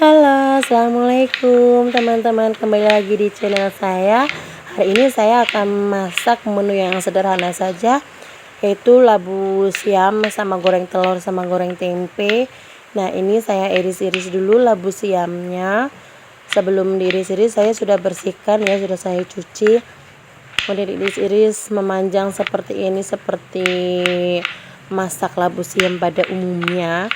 Halo, assalamualaikum teman-teman, kembali lagi di channel saya. Hari ini saya akan masak menu yang sederhana saja, yaitu labu siam sama goreng telur sama goreng tempe. Nah, ini saya iris-iris dulu labu siamnya. Sebelum diiris-iris saya sudah bersihkan ya, sudah saya cuci. Kemudian diiris-iris memanjang seperti ini, seperti masak labu siam pada umumnya.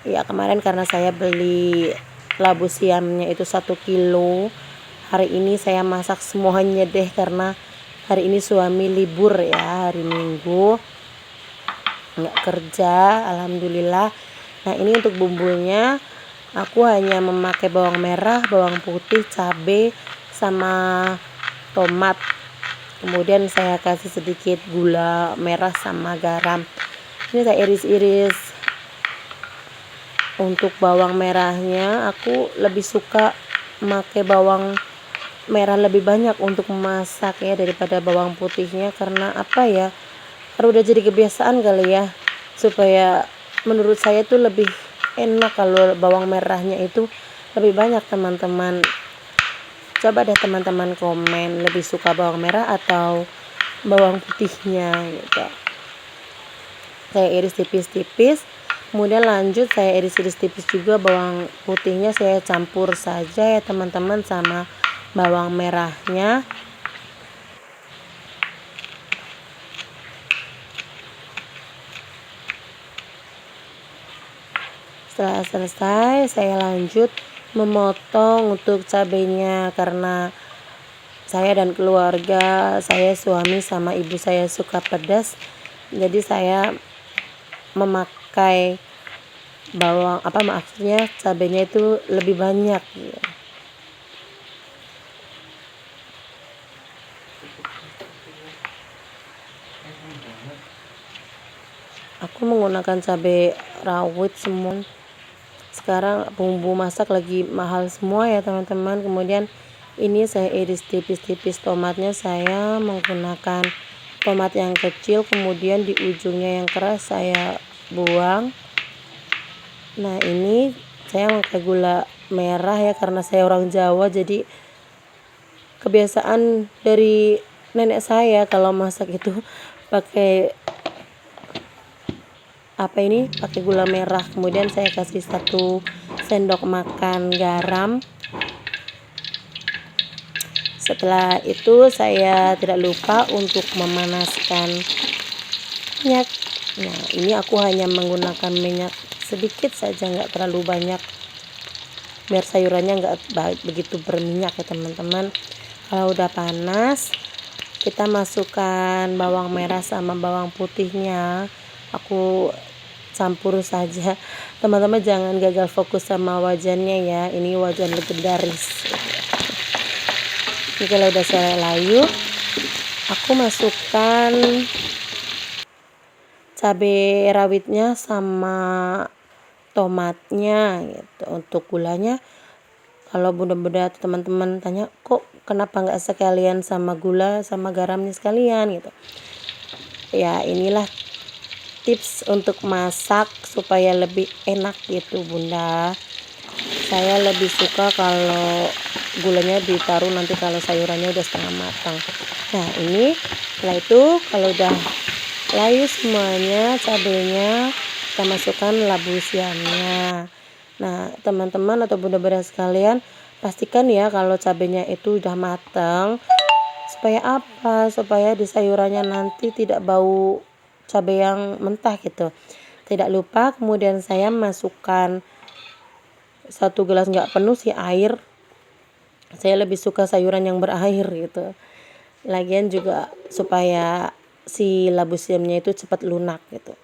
Ya, kemarin karena saya beli labu siamnya itu 1 kilo, hari ini saya masak semuanya deh karena hari ini suami libur ya, hari Minggu nggak kerja, alhamdulillah. Nah, ini untuk bumbunya aku hanya memakai bawang merah, bawang putih, cabai sama tomat. Kemudian saya kasih sedikit gula merah sama garam. Ini saya iris-iris. Untuk bawang merahnya aku lebih suka memakai bawang merah lebih banyak untuk memasak ya daripada bawang putihnya, karena apa ya, karena udah jadi kebiasaan kali ya, supaya menurut saya tuh lebih enak kalau bawang merahnya itu lebih banyak. Teman-teman coba deh teman-teman komen lebih suka bawang merah atau bawang putihnya gitu. Saya iris tipis-tipis, kemudian lanjut saya iris-iris tipis juga bawang putihnya, saya campur saja ya teman-teman sama bawang merahnya. Setelah selesai saya lanjut memotong untuk cabenya, karena saya dan keluarga saya, suami sama ibu saya suka pedas, jadi saya memakai maksudnya cabenya itu lebih banyak ya. Aku menggunakan cabai rawit semua. Sekarang bumbu masak lagi mahal semua ya teman-teman. Kemudian ini saya iris tipis-tipis tomatnya, saya menggunakan tomat yang kecil, kemudian di ujungnya yang keras saya buang. Nah, ini saya pakai gula merah ya, karena saya orang Jawa, jadi kebiasaan dari nenek saya kalau masak itu pakai pakai gula merah. Kemudian saya kasih 1 sendok makan garam. Setelah itu saya tidak lupa untuk memanaskan minyak. Nah, ini aku hanya menggunakan minyak sedikit saja, nggak terlalu banyak, biar sayurannya nggak begitu berminyak ya teman-teman. Kalau udah panas, kita masukkan bawang merah sama bawang putihnya, aku campur saja. Teman-teman jangan gagal fokus sama wajannya ya, ini wajan legendaris. Ini kalau udah saya layu, aku masukkan cabai rawitnya sama tomatnya gitu. Untuk gulanya, kalau bunda-bunda teman-teman tanya kok kenapa nggak sekalian sama gula sama garamnya sekalian gitu ya, inilah tips untuk masak supaya lebih enak gitu bunda. Saya lebih suka kalau gulanya ditaruh nanti kalau sayurannya udah setengah matang. Nah, ini setelah itu kalau udah layu semuanya cabenya, kita masukkan labu siamnya. Nah, teman-teman atau bunda-bunda sekalian, pastikan ya kalau cabenya itu udah matang. Supaya apa? Supaya di sayurannya nanti tidak bau cabai yang mentah gitu. Tidak lupa kemudian saya masukkan 1 gelas nggak penuh sih air. Saya lebih suka sayuran yang berair gitu. Lagian juga supaya si labu siamnya itu cepat lunak gitu.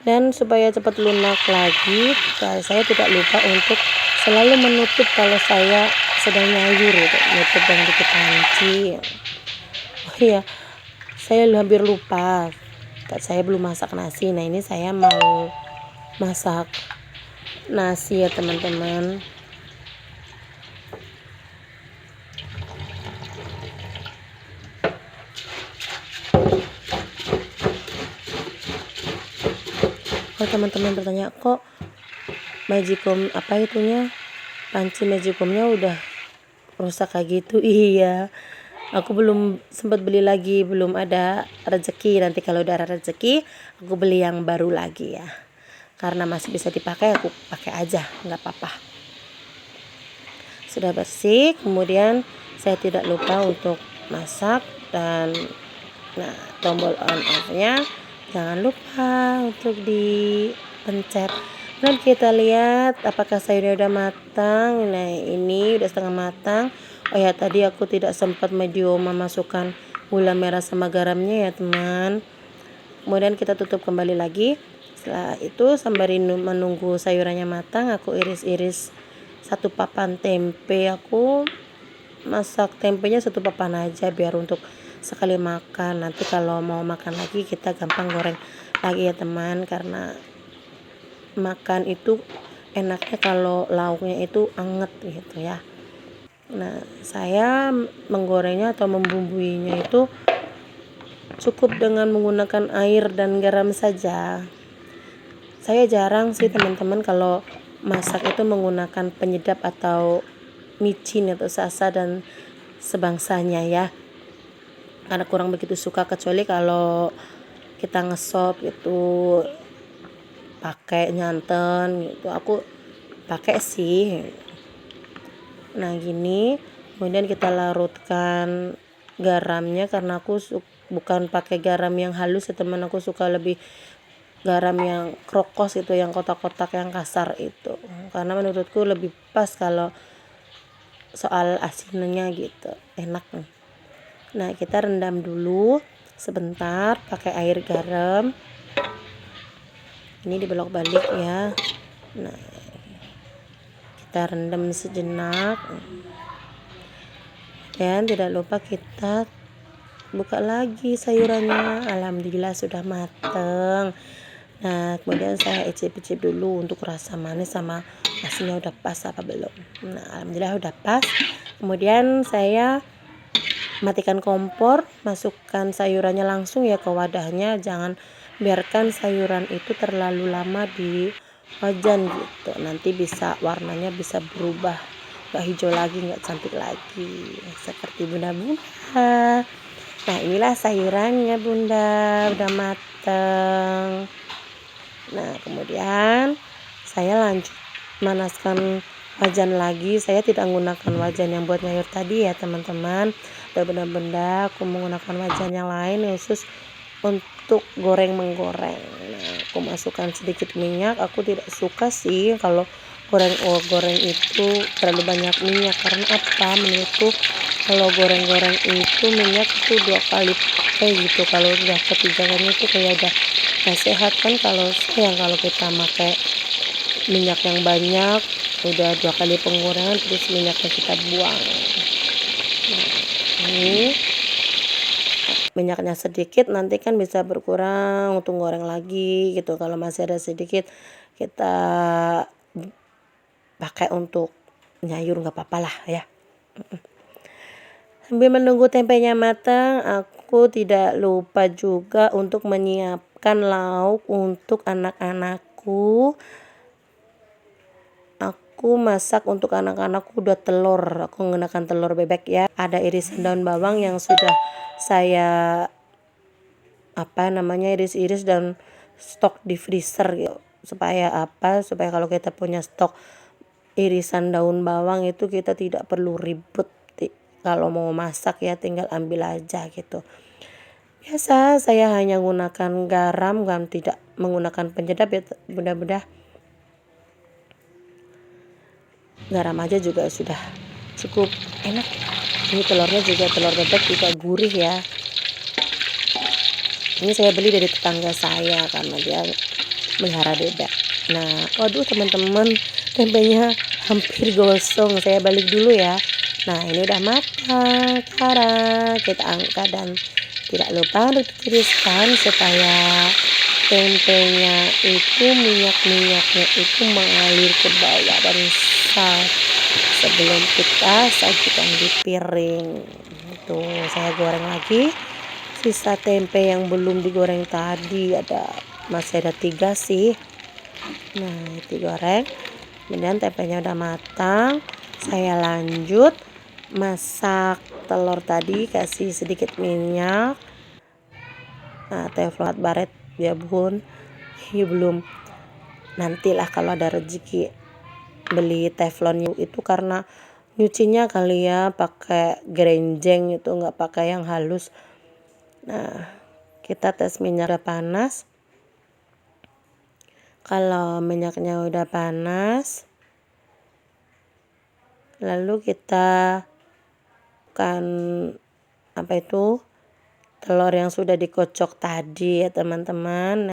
Dan supaya cepat lunak lagi, saya tidak lupa untuk selalu menutup kalau saya sedang nyayur gitu, nutup yang dikit panci. Oh iya, saya hampir lupa, saya belum masak nasi. Nah, ini saya mau masak nasi ya teman-teman. Kalau teman-teman bertanya kok majikom apa itunya panci magicomnya udah rusak kayak gitu. Iya, aku belum sempat beli lagi, belum ada rezeki. Nanti kalau udah ada rezeki aku beli yang baru lagi ya, karena masih bisa dipakai aku pakai aja, nggak apa-apa. Sudah bersih, kemudian saya tidak lupa untuk masak. Dan nah, tombol on off-nya jangan lupa untuk dipencet. Dan kita lihat apakah sayurnya udah matang. Nah, ini udah setengah matang. Oh ya, tadi aku tidak sempat memasukkan gula merah sama garamnya ya teman. Kemudian kita tutup kembali lagi. Setelah itu sembari menunggu sayurannya matang, aku iris-iris satu papan tempe. Aku masak tempenya satu papan aja biar untuk sekali makan. Nanti kalau mau makan lagi kita gampang goreng lagi ya teman, karena makan itu enaknya kalau lauknya itu anget gitu ya. Nah, saya menggorengnya atau membumbuinya itu cukup dengan menggunakan air dan garam saja. Saya jarang sih teman-teman kalau masak itu menggunakan penyedap atau micin atau sasa dan sebangsanya ya, karena kurang begitu suka, kecuali kalau kita ngesop gitu pakai nyanten gitu, aku pakai sih. Nah gini, kemudian kita larutkan garamnya, karena aku bukan pakai garam yang halus ya teman, aku suka lebih garam yang krokos itu, yang kotak-kotak yang kasar itu, karena menurutku lebih pas kalau soal asinnya gitu, enak nih. Nah, kita rendam dulu sebentar pakai air garam. Ini dibelok balik ya. Nah, kita rendam sejenak. Dan tidak lupa kita buka lagi sayurannya. Alhamdulillah sudah mateng. Nah, kemudian saya icip-icip dulu untuk rasa manis sama asinnya udah pas apa belum. Nah, alhamdulillah udah pas. Kemudian saya matikan kompor, masukkan sayurannya langsung ya ke wadahnya. Jangan biarkan sayuran itu terlalu lama di wajan gitu, nanti bisa warnanya bisa berubah, gak hijau lagi, gak cantik lagi seperti bunda-bunda. Nah, inilah sayurannya bunda, udah mateng. Nah, kemudian saya lanjut manaskan wajan lagi. Saya tidak menggunakan wajan yang buat nyayur tadi ya teman-teman. Benda-benda aku menggunakan wajan yang lain khusus untuk menggoreng. Nah, aku masukkan sedikit minyak. Aku tidak suka sih kalau goreng itu terlalu banyak minyak, karena apa, menurutku kalau goreng-goreng itu minyak itu 2 kali pakai gitu. Kalau udah ketiga kalinya itu kayak udah gak sehat kan, kalau sayang kalau kita pakai minyak yang banyak, udah 2 kali penggorengan terus minyaknya kita buang. Nah, ini minyaknya sedikit, nanti kan bisa berkurang untuk goreng lagi gitu. Kalau masih ada sedikit kita pakai untuk nyayur, nggak apa-apa lah ya. Sambil menunggu tempenya matang, aku tidak lupa juga untuk menyiapkan lauk untuk anak-anakku. Aku masak untuk anak-anakku udah telur, aku menggunakan telur bebek ya. Ada irisan daun bawang yang sudah saya iris-iris dan stok di freezer gitu. Supaya kalau kita punya stok irisan daun bawang itu kita tidak perlu ribet kalau mau masak ya, tinggal ambil aja gitu. Biasa saya hanya menggunakan garam, tidak menggunakan penyedap ya bunda-bunda. Garam aja juga sudah cukup enak. Ini telurnya juga telur bebek juga gurih ya. Ini saya beli dari tetangga saya karena dia melihara bebek. Nah, waduh teman-teman, tempenya hampir gosong. Saya balik dulu ya. Nah, ini udah matang. Kita angkat dan tidak lupa untuk ditiriskan supaya tempenya itu minyak-minyaknya itu mengalir ke bawah dan sebelum kita sajikan di piring. Itu saya goreng lagi sisa tempe yang belum digoreng tadi, masih ada 3 sih. Nah, itu goreng. Kemudian tempenya udah matang, saya lanjut masak telur tadi, kasih sedikit minyak. Nah, teflon baret ya bun, belum. Nantilah kalau ada rezeki beli teflon itu, karena nyucinya kali ya pakai gerenjeng itu, nggak pakai yang halus. Nah, kita tes minyak udah panas. Kalau minyaknya udah panas, lalu kita akan telur yang sudah dikocok tadi ya teman-teman.